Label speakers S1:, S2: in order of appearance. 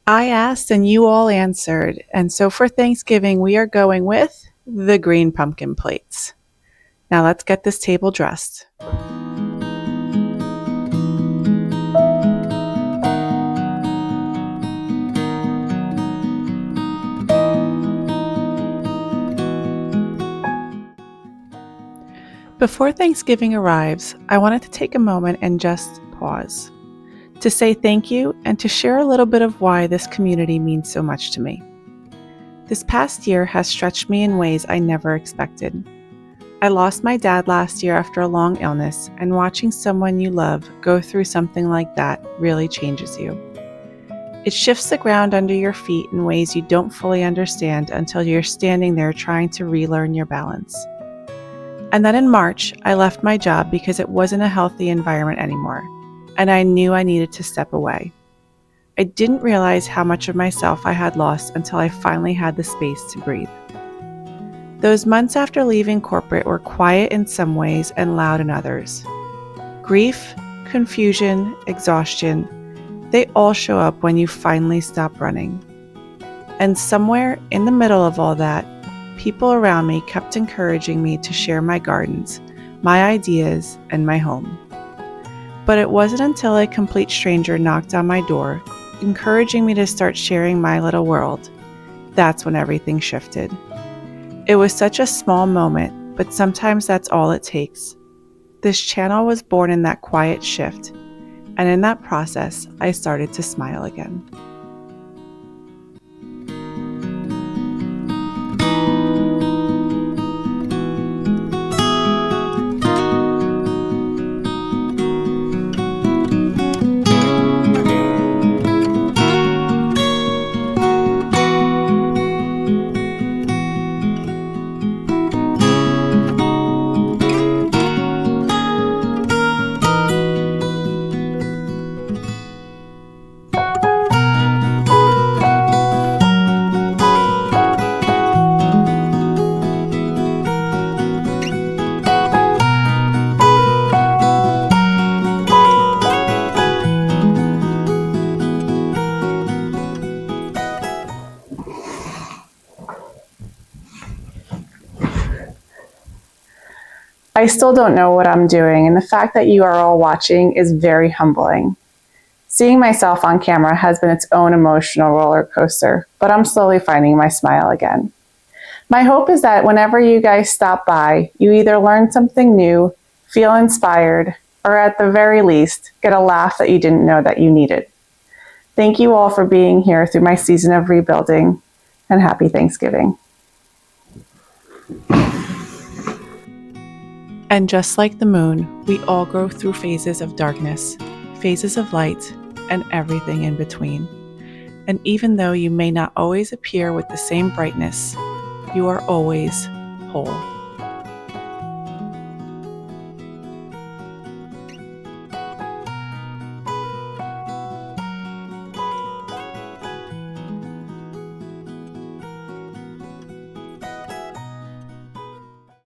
S1: I asked and you all answered. And so for Thanksgiving, we are going with the green pumpkin plates. Now let's get this table dressed. Before Thanksgiving arrives, I wanted to take a moment and just pause, to say thank you and to share a little bit of why this community means so much to me. This past year has stretched me in ways I never expected. I lost my dad last year after a long illness, and watching someone you love go through something like that really changes you. It shifts the ground under your feet in ways you don't fully understand until you're standing there trying to relearn your balance. And then in March, I left my job because it wasn't a healthy environment anymore, and I knew I needed to step away. I didn't realize how much of myself I had lost until I finally had the space to breathe. Those months after leaving corporate were quiet in some ways and loud in others. Grief, confusion, exhaustion, they all show up when you finally stop running. And somewhere in the middle of all that, people around me kept encouraging me to share my gardens, my ideas, and my home. But it wasn't until a complete stranger knocked on my door, encouraging me to start sharing my little world, that's when everything shifted. It was such a small moment, but sometimes that's all it takes. This channel was born in that quiet shift, and in that process, I started to smile again. I still don't know what I'm doing, and the fact that you are all watching is very humbling. Seeing myself on camera has been its own emotional roller coaster, but I'm slowly finding my smile again. My hope is that whenever you guys stop by, you either learn something new, feel inspired, or at the very least, get a laugh that you didn't know that you needed. Thank you all for being here through my season of rebuilding, and happy Thanksgiving. And just like the moon, we all go through phases of darkness, phases of light, and everything in between. And even though you may not always appear with the same brightness, you are always whole.